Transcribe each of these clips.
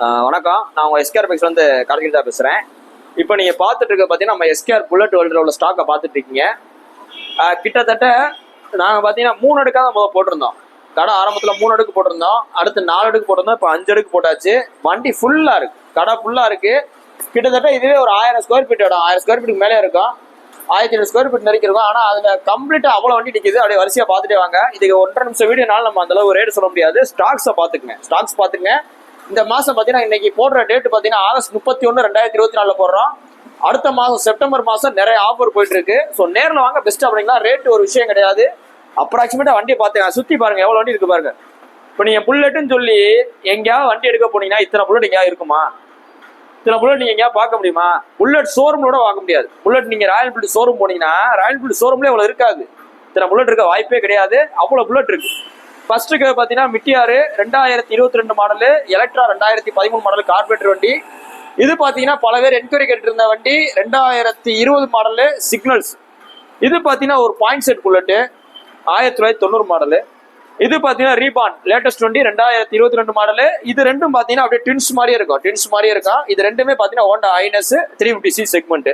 வணக்கம், நான் உங்கள் எஸ்கேஆர் பைக்ஸ் வந்து கார்த்திகா பேசுகிறேன். இப்போ நீங்கள் பார்த்துட்டு இருக்க பார்த்தீங்கன்னா நம்ம எஸ்கேஆர் புல்லட் வேர்ல்டில் உள்ள ஸ்டாக்கை பார்த்துட்டு இருக்கீங்க. கிட்டத்தட்ட நாங்கள் பார்த்தீங்கன்னா 3 அடுக்காக தான் முதல் போட்டிருந்தோம். கடை ஆரம்பத்தில் 3 அடுக்கு போட்டிருந்தோம், அடுத்து 4 அடுக்கு போட்டிருந்தோம், இப்போ 5 அடுக்கு போட்டாச்சு. வண்டி ஃபுல்லாக இருக்குது, கடை ஃபுல்லாக இருக்குது. கிட்டத்தட்ட இதுவே ஒரு 1000 ஸ்கொயர் ஃபீட் இடம், 1000 ஸ்கொயர் ஃபீட்டுக்கு மேலே இருக்கும், 1500 ஸ்கொயர் ஃபீட் நெருக்கி இருக்கும். ஆனால் அதில் கம்ப்ளீட்டாக அவ்வளோ வண்டி நிற்கிது. அப்படியே வரிசையாக பார்த்துட்டே வாங்க. இதுக்கு 1.5 நிமிஷம் வீடியோனால நம்ம அந்தளவு ரேட் சொல்ல முடியாது. ஸ்டாக்ஸ் பார்த்துக்குங்க. இந்த மாதம் பார்த்தீங்கன்னா இன்னைக்கு போடுற டேட் பார்த்தீங்கன்னா ஆகஸ்ட் 31, 2024 போடுறோம். அடுத்த மாதம் செப்டம்பர் மாதம் நிறைய ஆஃபர் போயிட்டு இருக்கு. ஸோ நேரில் வாங்க பெஸ்ட். அப்படிங்களா ரேட் ஒரு விஷயம் கிடையாது. அப்ராக்சிமேட்டாக வண்டியை பார்த்துங்க, சுற்றி பாருங்க எவ்வளோ வண்டி இருக்கு பாருங்க. இப்போ நீங்கள் புல்லட்டுன்னு சொல்லி எங்கேயாவது வண்டி எடுக்க போனீங்கன்னா இத்தனை புல்லட் எங்கேயாவது இருக்குமா? இத்தனை புல்லட் நீங்கள் எங்கேயாவது பார்க்க முடியுமா? புல்லட் ஷோரூமோட வாங்க முடியாது. புல்லட் நீங்கள் ராயல் என்ஃபீல்டு ஷோரூம் போனீங்கன்னா ராயல் என்ஃபீல்டு ஷோரூம்லேயே அவ்வளோ இருக்காது. இத்தனை புல்லட் இருக்க வாய்ப்பே கிடையாது. அவ்வளோ புல்லட் இருக்கு. ஃபர்ஸ்ட்டுக்கு பார்த்தீங்கன்னா மிட்டியாரு 2022 மாடலு, எலக்ட்ரா 2013 மாடல் கார்பரேட்டர் வண்டி. இது பார்த்தீங்கன்னா பல பேர் என்கொயரி கேட்டு இருந்த வண்டி 2020 மாடலு சிக்னல்ஸ். இது பார்த்தீங்கன்னா ஒரு பாயிண்ட் செட் புல்லட்டு 1990 மாடலு. இது பார்த்தீங்கன்னா ரீபான் லேட்டஸ்ட் வண்டி 2022 மாடலு. இது ரெண்டும் பார்த்தீங்கன்னா அப்படியே ட்வின்ஸ் மாதிரியே இருக்கும். இது ரெண்டுமே பார்த்தீங்கன்னா Honda ஐனஸ் 350cc segment.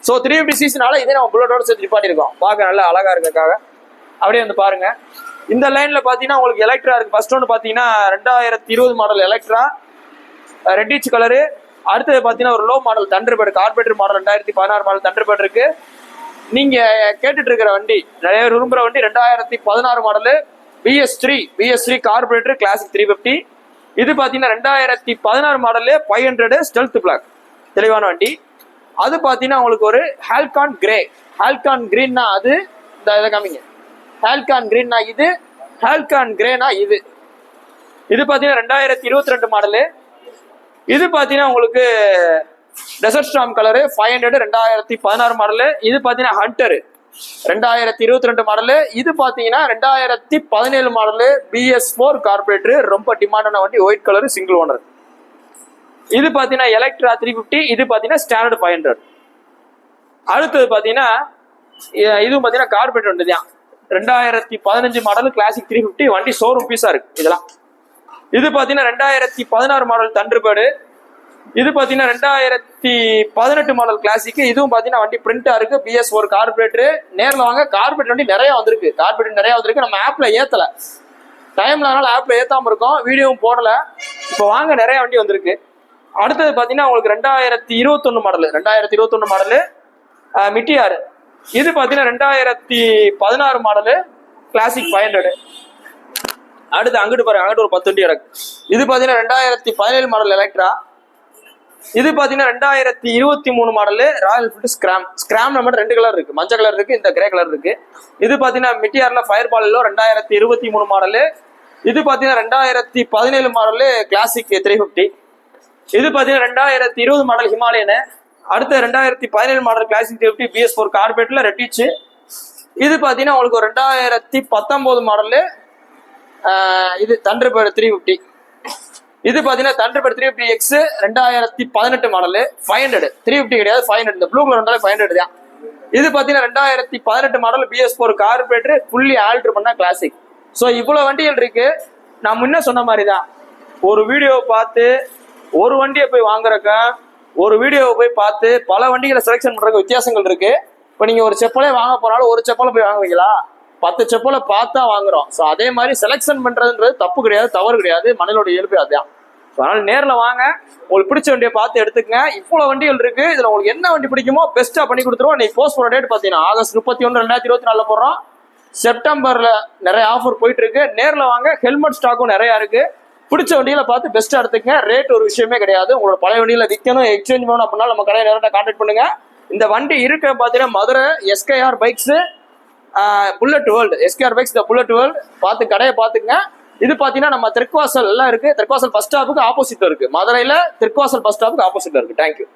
So 350cc இதே நம்ம புல்லட்டோட சேர்த்து நிப்பாட்டியிருக்கோம். பார்க்க நல்லா அழகா இருக்கக்காக அப்படியே வந்து பாருங்க. இந்த லைன்ல பாத்தீங்கன்னா உங்களுக்கு எலக்ட்ரா இருக்கு. ஃபர்ஸ்ட் ஒன்று பாத்தீங்கன்னா 2020 மாடல் எலக்ட்ரா ரெட்டிச் கலரு. அடுத்தது பாத்தீங்கன்னா ஒரு low model Thunderbird carburettor model 2016 model Thunderbird இருக்கு. நீங்க கேட்டுட்டு இருக்கிற வண்டி நிறைய பேர் விரும்புற வண்டி 2016 மாடலு BS3 கார்பரேட்டர் கிளாசிக் 350. இது பாத்தீங்கன்னா 2016 மாடலு 500 ஸ்டெல்த் பிளாக் தெளிவான வண்டி. அது பாத்தீங்கன்னா உங்களுக்கு ஒரு ஹால்கான் கிரீன்னா அது இந்த இதை காமிங்க. ஹால்கான் கிரீன்னா இது, ஹால்கான் கிரேனா இது. இது பார்த்தீங்கன்னா 2022 மாடலு. இது பார்த்தீங்கன்னா உங்களுக்கு டெசர்ட் ஸ்டார்ம் கலரு 500 2016 மாடலு. இது பார்த்தீங்கன்னா ஹண்டர் 2022 மாடலு. இது பார்த்தீங்கன்னா 2017 மாடலு BS4 கார்பரேட்டர். ரொம்ப டிமாண்டான வண்டி, ஒயிட் கலரு சிங்கிள் ஓனர். இது பார்த்தீங்கன்னா எலக்ட்ரா 350. இது பார்த்தீங்கன்னா ஸ்டாண்டர்ட் 500. அடுத்தது பார்த்தீங்கன்னா இதுவும் பார்த்தீங்கன்னா கார்பரேட்டர் வண்டி தான் 2015 மாடல் கிளாசிக் 350 வண்டி ஷோரூம் பீஸா இருக்கு இதெல்லாம். இது பாத்தீங்கன்னா 2016 மாடல் தண்டர்பேர்டு. இது பாத்தீங்கன்னா 2018 மாடல் கிளாசிக். இதுவும் பாத்தீங்கன்னா வண்டி பிரிண்டா இருக்கு, BS4 கார்பரேட்டர். நேரில் வாங்க, கார்பரேட்டர் வண்டி நிறைய வந்திருக்கு. நம்ம ஆப்ல ஏத்தல, டைம்ல அதனால ஆப்ல ஏத்தாம இருக்கோம், வீடியோவும் போடல. இப்போ வாங்க, நிறைய வண்டி வந்திருக்கு. அடுத்தது பாத்தீங்கன்னா உங்களுக்கு 2021 மாடலு மிட்டியாரு. இது பாத்தீங்கன்னா 2016 மாடலு கிளாசிக் 500. அடுத்து அங்கிட்டு பாருங்க, அங்கிட்டு ஒரு 10 வண்டி இருக்கு. இது பாத்தீங்கன்னா 2017 மாடல் எலக்ட்ரா. இது பாத்தீங்கன்னா 2023 மாடலு ராயல் என்ஃபீல்டு ஸ்கிராம் நம்ம 2 கலர் இருக்கு, மஞ்சள் கலர் இருக்கு, இந்த கிரே கலர் இருக்கு. இது பாத்தீங்கன்னா மிட்டியார்ல ஃபயர் பால் 2023 மாடலு. இது பாத்தீங்கன்னா 2017 மாடலு கிளாசிக் 350. இது பாத்தீங்கன்னா 2020 மாடல் ஹிமாலயனு. அடுத்த 2017 மாடல் கிளாசிக் 350 BS4 கார்பரேட்டர்ல ரெட்டிச்சு. இது பாத்தீங்கன்னா உங்களுக்கு 2019 மாடலு இது தண்டர்பேர்டு 350. இது பாத்தீங்கன்னா தண்டர்பேர்டு 350X 2018 மாடலு 500. 350 கிடையாது, 500. இந்த ப்ளூ கலர் இருந்தாலும் 500 தான். இது பாத்தீங்கன்னா 2018 model BS4 carburettor fully alter பண்ண கிளாசிக். ஸோ இவ்வளவு வண்டிகள் இருக்கு. நான் முன்ன சொன்ன மாதிரி தான், ஒரு வீடியோவை பார்த்து ஒரு வண்டியை போய் வாங்குறக்க ஒரு வீடியோவை போய் பார்த்து பல வண்டிகளை செலெக்ஷன் பண்றதுக்கு வித்தியாசங்கள் இருக்கு. இப்போ நீங்க ஒரு செப்பலே வாங்க போனாலும் ஒரு செப்பலை போய் வாங்குவீங்களா? 10 செப்பலை பார்த்தா வாங்குறோம். ஸோ அதே மாதிரி செலெக்ஷன் பண்றதுன்றது தப்பு கிடையாது, தவறு கிடையாது, மனிதனோட இயல்பு அதுதான். ஸோ அதனால நேரில் வாங்க, உங்களுக்கு பிடிச்ச வண்டியை பார்த்து எடுத்துக்கங்க. இவ்வளவு வண்டிகள் இருக்கு. இதுல உங்களுக்கு என்ன வண்டி பிடிக்குமோ பெஸ்ட்டா பண்ணி கொடுத்துருவோம். இன்னைக்கு போஸ்ட் பண்ண டேட் பார்த்தீங்கன்னா ஆகஸ்ட் 31, 2024 போடுறோம். செப்டம்பர்ல நிறைய ஆஃபர் போயிட்டு இருக்கு. நேரில் வாங்க, ஹெல்மெட் ஸ்டாக்கும் நிறைய இருக்கு. பிடிச்ச வண்டியில பார்த்து பெஸ்ட்டாக எடுத்துக்கங்க. ரேட் ஒரு விஷயமே கிடையாது. உங்களோட பழைய வண்டியில விற்கணும், எக்ஸ்சேஞ்ச் பண்ணணும் அப்படின்னா நம்ம கடையை நேரத்தை கான்டாக்ட் பண்ணுங்க. இந்த வண்டி இருக்க பார்த்தீங்கன்னா Madurai SKR bikes bullet world, SKR bikes bullet world பார்த்து கடையை பார்த்துங்க. இது பார்த்தீங்கன்னா நம்ம தெற்குவாசல் எல்லாம் இருக்கு. தெற்குவாசல் பஸ் ஸ்டாப்புக்கு ஆப்போசிட்ல இருக்கு. மதுரையில தெற்குவாசல் பஸ் ஸ்டாப்புக்கு ஆப்போசிட்ல இருக்கு. தேங்க்யூ.